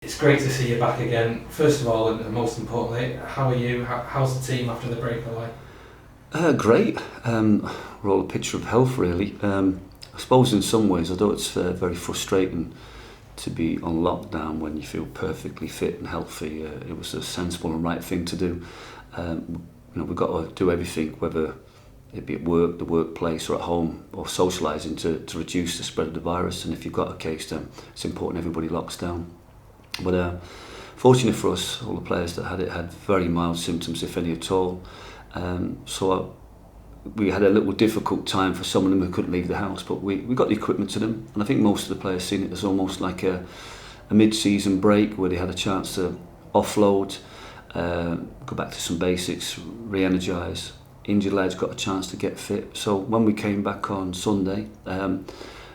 It's great to see you back again. First of all, and most importantly, how are you? How's the team after the break away? Great. We're all a picture of health, really. I suppose in some ways, although it's very frustrating to be on lockdown when you feel perfectly fit and healthy, it was a sensible and right thing to do. We've got to do everything, whether it be at work, the workplace, or at home, or socialising to reduce the spread of the virus. And if you've got a case, then it's important everybody locks down. But fortunately for us, all the players that had it had very mild symptoms, if any at all. We had a little difficult time for some of them who couldn't leave the house, but we got the equipment to them, and I think most of the players seen it as almost like a mid-season break where they had a chance to offload, go back to some basics, re-energise. Injured lads got a chance to get fit. So when we came back on Sunday,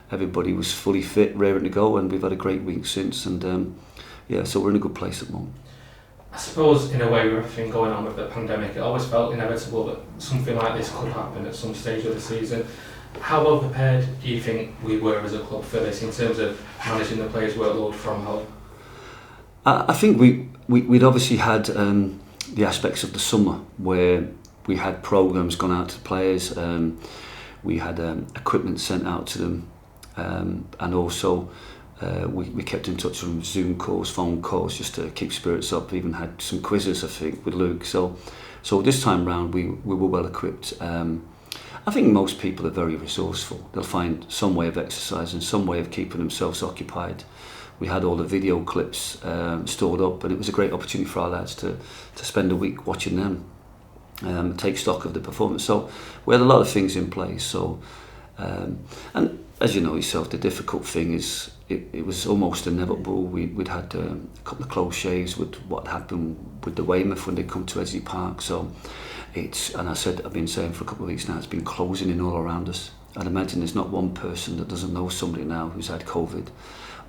everybody was fully fit, raring to go, and we've had a great week since. And so we're in a good place at the moment. I suppose, in a way, with everything going on with the pandemic, it always felt inevitable that something like this could happen at some stage of the season. How well prepared do you think we were as a club for this in terms of managing the players' workload from home? I think we'd obviously had the aspects of the summer where we had programmes gone out to players, we had equipment sent out to them, and also we kept in touch with Zoom calls, phone calls, just to keep spirits up. We even had some quizzes, I think, with Luke. So this time round we were well equipped. I think most people are very resourceful. They'll find some way of exercising, some way of keeping themselves occupied. We had all the video clips stored up, and it was a great opportunity for our lads to spend a week watching them, take stock of the performance. So we had a lot of things in place. So and as you know yourself, the difficult thing is it was almost inevitable. We'd had a couple of close shaves with what happened with the Weymouth when they come to Edgley Park. So I've been saying for a couple of weeks now, it's been closing in all around us. I'd imagine there's not one person that doesn't know somebody now who's had COVID,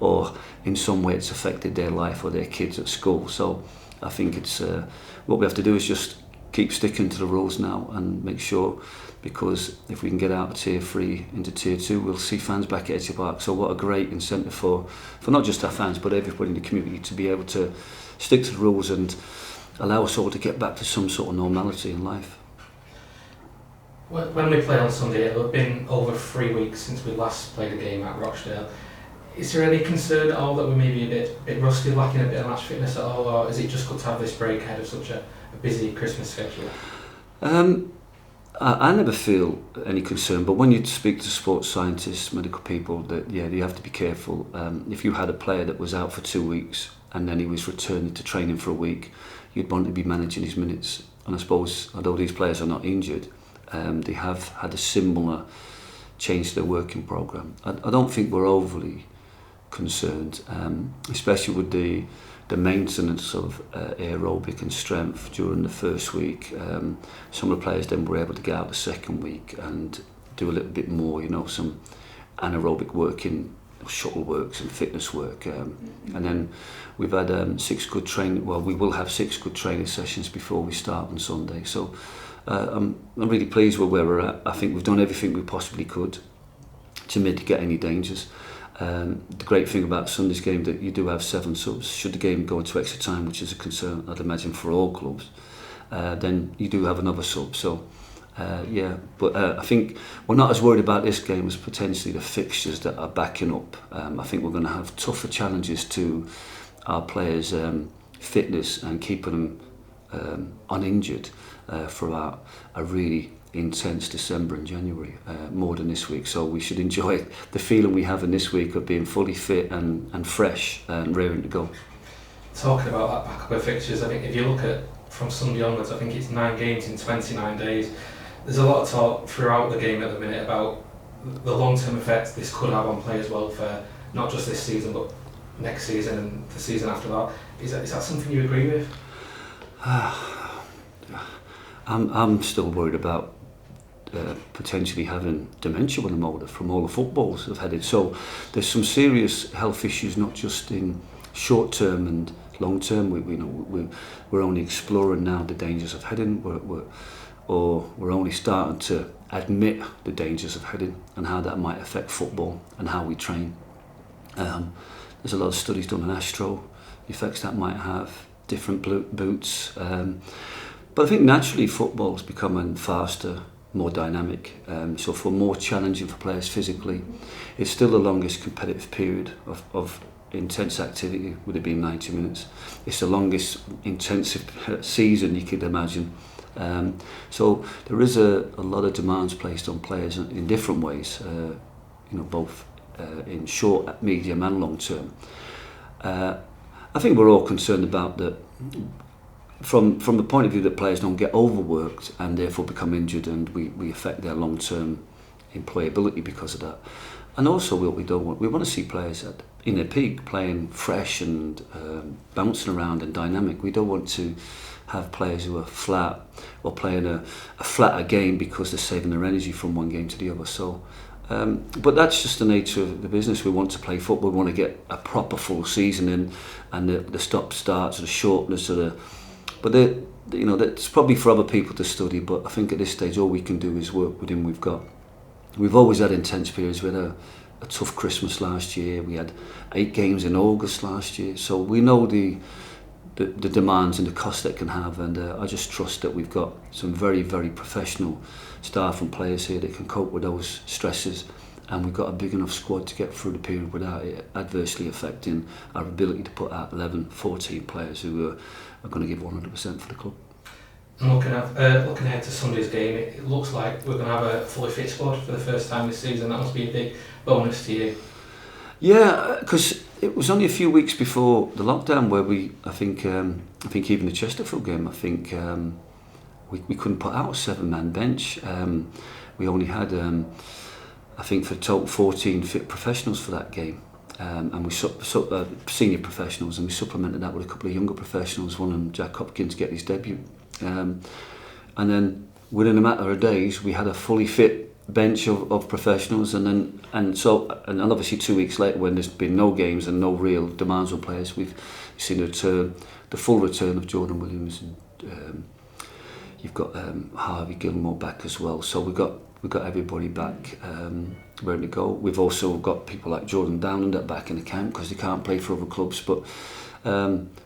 or in some way it's affected their life or their kids at school. So I think it's what we have to do is just keep sticking to the rules now and make sure, because if we can get out of tier 3 into tier 2, we'll see fans back at Edgley Park. So what a great incentive for not just our fans but everybody in the community to be able to stick to the rules and allow us all to get back to some sort of normality in life. When we play on Sunday, it'll have been over 3 weeks since we last played a game at Rochdale. Is there any concern at all that we may be a bit rusty, lacking a bit of match fitness at all, or is it just good to have this break ahead of such a busy Christmas schedule? I never feel any concern, but when you speak to sports scientists, medical people, that you have to be careful. If you had a player that was out for 2 weeks and then he was returning to training for a week, you'd want to be managing his minutes. And I suppose, although these players are not injured, they have had a similar change to their working programme. I don't think we're overly concerned, especially with the maintenance of aerobic and strength during the first week. Some of the players then were able to get out the second week and do a little bit more, some anaerobic working, shuttle works and fitness work. And then we've had 6 good training. Well, we will have 6 good training sessions before we start on Sunday. So I'm really pleased with where we're at. I think we've done everything we possibly could to mitigate any dangers. The great thing about Sunday's game that you do have 7 subs. Should the game go into extra time, which is a concern I'd imagine for all clubs, then you do have another sub. So but I think we're not as worried about this game as potentially the fixtures that are backing up. I think we're going to have tougher challenges to our players' fitness and keeping them uninjured for a really intense December and January, more than this week. So we should enjoy the feeling we have in this week of being fully fit and fresh and raring to go. Talking about that backup of fixtures, I think if you look at from Sunday onwards, I think it's 9 games in 29 days. There's a lot of talk throughout the game at the minute about the long-term effects this could have on players' welfare, not just this season but next season and the season after that. Is that something you agree with? I'm still worried about potentially having dementia when I'm older from all the footballs I've headed. So there's some serious health issues, not just in short term and long term. We're only exploring now the dangers of heading. We're only starting to admit the dangers of heading and how that might affect football and how we train. There's a lot of studies done on astro effects that might have, different boots. But I think naturally football's becoming faster, more dynamic, so for more challenging for players physically. It's still the longest competitive period of intense activity, would it be 90 minutes. It's the longest intensive season you could imagine. So there is a lot of demands placed on players in different ways, both in short, medium and long term. I think we're all concerned about that from the point of view that players don't get overworked and therefore become injured, and we affect their long-term employability because of that. And also what we don't want, we want to see players in their peak playing fresh and bouncing around and dynamic. We don't want to have players who are flat or playing a flatter game because they're saving their energy from one game to the other. So but that's just the nature of the business. We want to play football, we want to get a proper full season in, and the stop-starts, the shortness of the... But that's probably for other people to study, but I think at this stage all we can do is work within we've always had intense periods. We had a tough Christmas last year, we had 8 games in August last year, so we know the demands and the cost that can have, and I just trust that we've got some very, very professional staff and players here that can cope with those stresses, and we've got a big enough squad to get through the period without it adversely affecting our ability to put out 11, 14 players who are going to give 100% for the club. And looking ahead to Sunday's game, it looks like we're going to have a fully fit squad for the first time this season. That must be a big bonus to you. Yeah, because it was only a few weeks before the lockdown where I think even the Chesterfield game, we couldn't put out a 7-man bench. We only had, I think, for total 14 fit professionals for that game. And we senior professionals, and we supplemented that with a couple of younger professionals, one of them Jack Hopkins, get his debut. And then within a matter of days we had a fully fit bench of professionals, and obviously 2 weeks later, when there's been no games and no real demands on players, we've seen the full return of Jordan Williams, and you've got Harvey Gilmore back as well, so we've got everybody back ready to go. We've also got people like Jordan Downend back in the camp because they can't play for other clubs, but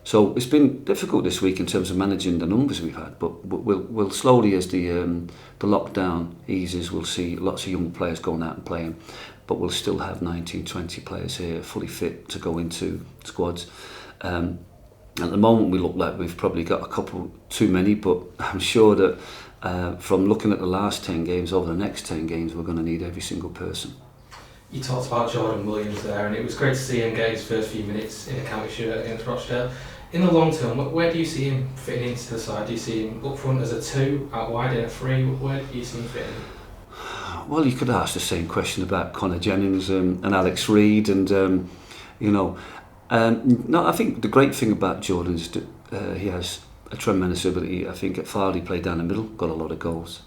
so it's been difficult this week in terms of managing the numbers we've had, but we'll slowly, as the lockdown eases, we'll see lots of young players going out and playing, but we'll still have 19, 20 players here fully fit to go into squads. At the moment we look like we've probably got a couple too many, but I'm sure that from looking at the last 10 games, over the next 10 games, we're going to need every single person. You talked about Jordan Williams there, and it was great to see him get his first few minutes in a county shirt against Rochdale. In the long term, where do you see him fitting into the side? Do you see him up front as a 2, out wide in a 3? Where do you see him fitting? Well, you could ask the same question about Connor Jennings and Alex Reid, and no, I think the great thing about Jordan is that he has a tremendous ability. I think at Fylde he played down the middle, got a lot of goals.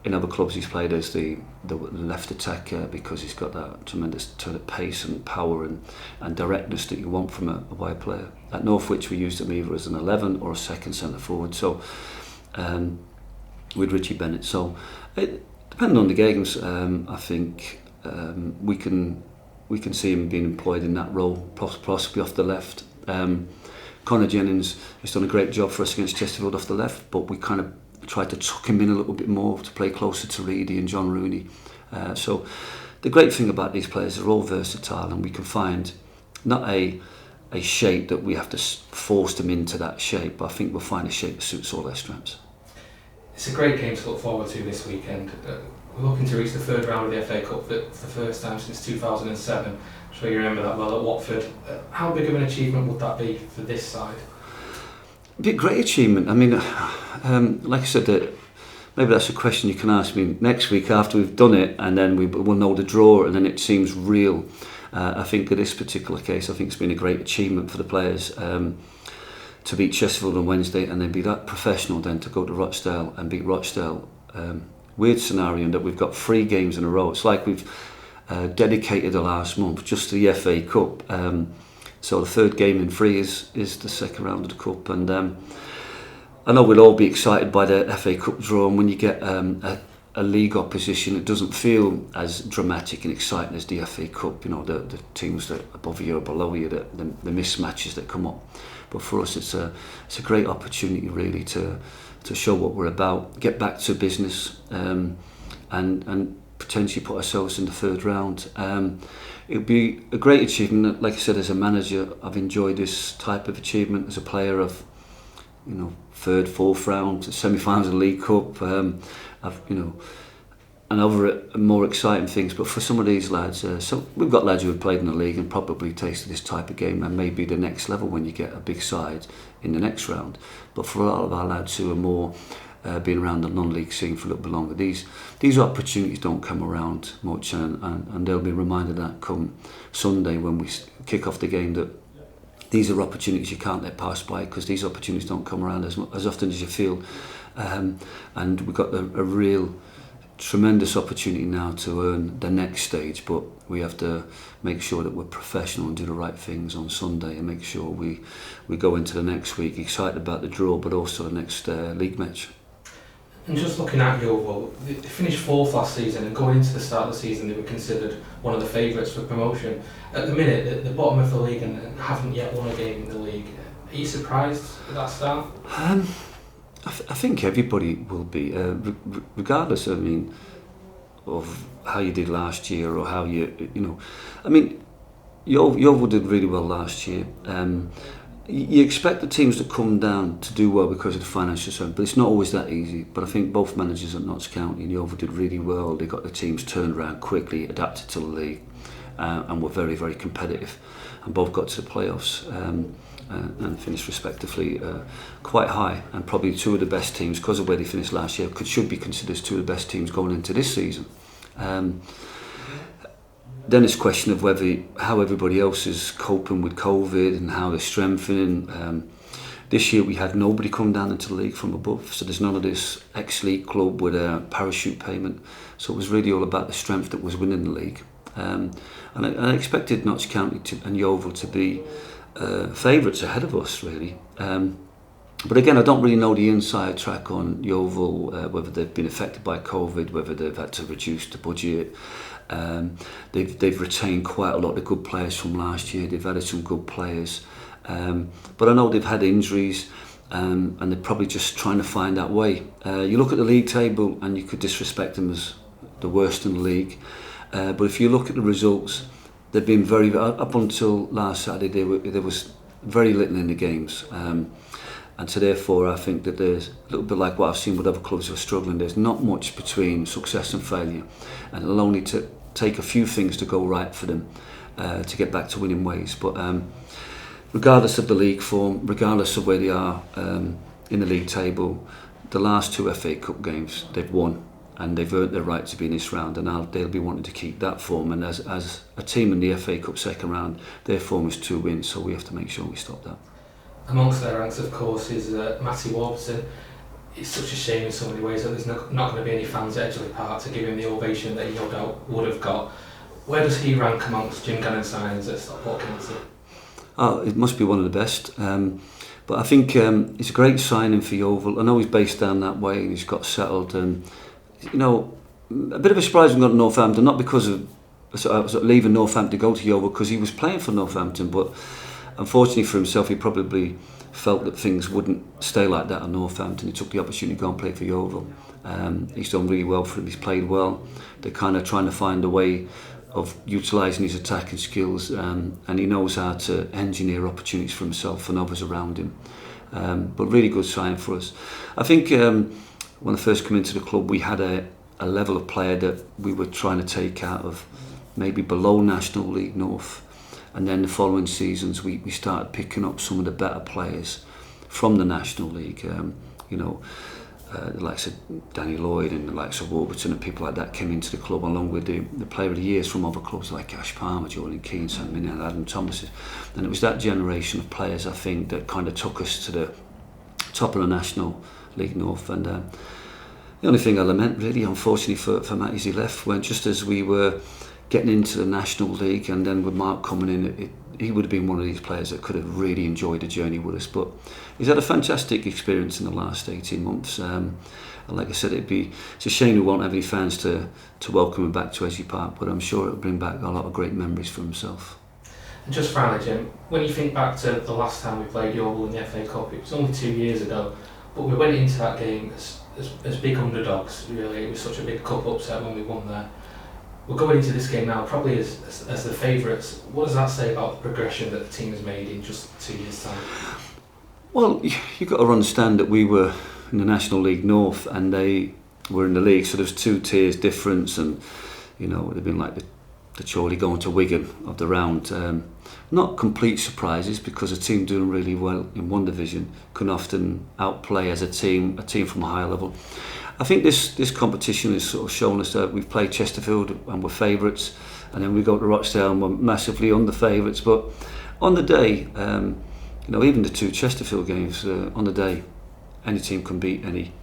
In other clubs he's played as the left attacker because he's got that tremendous turn of pace and power and directness that you want from a wide player. At Northwich we used him either as an 11 or a second centre forward, so with Richie Bennett. So depending on the games, I think we can see him being employed in that role, possibly off the left. Connor Jennings has done a great job for us against Chesterfield off the left, but we kind of tried to tuck him in a little bit more to play closer to Reedy and John Rooney. So the great thing about these players, they're all versatile, and we can find not a shape that we have to force them into that shape, but I think we'll find a shape that suits all their strengths. It's a great game to look forward to this weekend. We're looking to reach the 3rd round of the FA Cup for the first time since 2007. I'm sure you remember that well at Watford. How big of an achievement would that be for this side? It'd be a great achievement. I mean, like I said, maybe that's a question you can ask me next week after we've done it, and then we'll know the draw, and then it seems real. I think in this particular case, I think it's been a great achievement for the players to beat Chesterfield on Wednesday, and then be that professional then to go to Rochdale and beat Rochdale. Weird scenario in that we've got 3 games in a row. It's like we've dedicated the last month just to the FA Cup. So the 3rd game in 3 is the 2nd round of the Cup, and I know we'll all be excited by the FA Cup draw, and when you get a a league opposition. It doesn't feel as dramatic and exciting as the FA Cup. You know, the teams that are above you or below you, the mismatches that come up. But for us, it's a great opportunity really to show what we're about, get back to business, and potentially put ourselves in the third round. It would be a great achievement. Like I said, as a manager, I've enjoyed this type of achievement. As a player, I've, you know, third, fourth round, semi-finals of the League Cup. I've, you know, and other more exciting things. But for some of these lads, so we've got lads who have played in the league and probably tasted this type of game, and maybe the next level when you get a big side in the next round. But for a lot of our lads who are more been around the non-league scene for a little bit longer, these opportunities don't come around much, and they'll be reminded that come Sunday when we kick off the game, that these are opportunities you can't let pass by, because these opportunities don't come around as often as you feel. And we've got a real tremendous opportunity now to earn the next stage, but we have to make sure that we're professional and do the right things on Sunday, and make sure we go into the next week excited about the draw, but also the next league match. And just looking at Yeovil, they finished fourth last season, and going into the start of the season they were considered one of the favourites for promotion. At the minute, at the bottom of the league, and haven't yet won a game in the league. Are you surprised at that start? I think everybody will be, regardless, I mean, of how you did last year or how you know. I mean, Yeovil did really well last year. You expect the teams that come down to do well because of the financial side, but it's not always that easy. But I think both managers at Notts County and Yeovil did really well. They got the teams turned around quickly, adapted to the league, and were very, very competitive. And both got to the playoffs and finished respectively quite high, and probably two of the best teams, because of where they finished last year, should be considered two of the best teams going into this season. Then it's a question of how everybody else is coping with COVID and how they're strengthening. This year we had nobody come down into the league from above, so there's none of this ex-league club with a parachute payment. So it was really all about the strength that was winning the league. And I expected Notts County and Yeovil to be favourites ahead of us, really. But again, I don't really know the inside track on Yeovil, whether they've been affected by COVID, whether they've had to reduce the budget. They've retained quite a lot of good players from last year. They've added some good players, but I know they've had injuries, and they're probably just trying to find that way. You look at the league table and you could disrespect them as the worst in the league, but if you look at the results, they've been very, up until last Saturday there was very little in the games, and so therefore I think that there's a little bit like what I've seen with other clubs who are struggling. There's not much between success and failure, and it'll only take a few things to go right for them to get back to winning ways. But regardless of the league form, regardless of where they are in the league table, the last two FA Cup games they've won, and they've earned their right to be in this round, and they'll be wanting to keep that form. And as a team in the FA Cup second round, their form is 2 wins, so we have to make sure we stop that. Amongst their ranks, of course, is Matty Warburton. It's such a shame in so many ways that there's not going to be any fans at Edgeley Park to give him the ovation that he no doubt would have got. Where does he rank amongst Jim Gannon signings at Stockport County? Oh, it must be one of the best. But I think it's a great signing for Yeovil. I know he's based down that way and he's got settled. And you know, a bit of a surprise when he got to Northampton, not because of sort of leaving Northampton to go to Yeovil, because he was playing for Northampton, but unfortunately for himself, he probably felt that things wouldn't stay like that at Northampton. He took the opportunity to go and play for Yeovil. He's done really well for him, he's played well. They're kind of trying to find a way of utilising his attacking skills, and he knows how to engineer opportunities for himself and others around him. But really good sign for us. I think when I first came into the club, we had a level of player that we were trying to take out of maybe below National League North. And then the following seasons, we started picking up some of the better players from the National League. You know, the likes of Danny Lloyd and the likes of Warburton and people like that came into the club, along with the player of the years from other clubs like Ash Palmer, Jordan Keane, Sam Minnie and Adam Thomas. And it was that generation of players, I think, that kind of took us to the top of the National League North. And the only thing I lament, really, unfortunately for Matt, is he left when just as we were getting into the National League, and then with Mark coming in, he would have been one of these players that could have really enjoyed the journey with us. But he's had a fantastic experience in the last 18 months. And like I said, it's a shame we won't have any fans to welcome him back to Ezzy Park, but I'm sure it'll bring back a lot of great memories for himself. And just finally, Jim, when you think back to the last time we played Yeovil in the FA Cup, it was only 2 years ago, but we went into that game as big underdogs, really. It was such a big cup upset when we won there. We're going into this game now probably as the favourites. What does that say about the progression that the team has made in just 2 years' time? Well, you've got to understand that we were in the National League North and they were in the league, so there's 2 tiers difference, and you know, it would have been like the Chorley going to Wigan of the round. Not complete surprises, because a team doing really well in one division can often outplay as a team from a higher level. I think this competition has sort of shown us that we've played Chesterfield and we're favourites, and then we go to Rochdale and we're massively under favourites. But on the day, you know, even the 2 Chesterfield games, on the day, any team can beat any.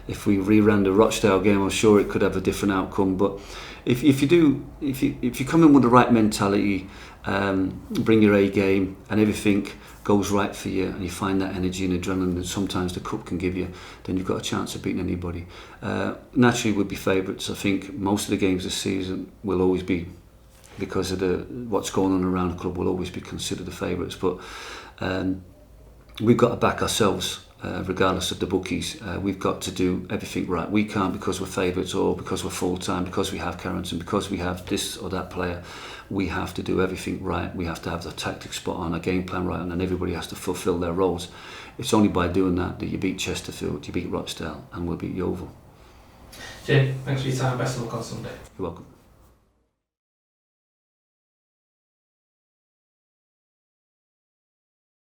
If we reran the Rochdale game, I'm sure it could have a different outcome. But if you come in with the right mentality, bring your A game, and everything goes right for you, and you find that energy and adrenaline that sometimes the cup can give you, then you've got a chance of beating anybody. Naturally, we'd be favourites. I think most of the games this season will always be, because of what's going on around the club, will always be considered the favourites. But we've got to back ourselves. Regardless of the bookies, we've got to do everything right. We can't, because we're favourites or because we're full-time, because we have Carrington, because we have this or that player. We have to do everything right. We have to have the tactics spot on, a game plan right on, and everybody has to fulfil their roles. It's only by doing that you beat Chesterfield, you beat Rochdale, and we'll beat Yeovil. Jim, thanks for your time. Best of luck on Sunday. You're welcome.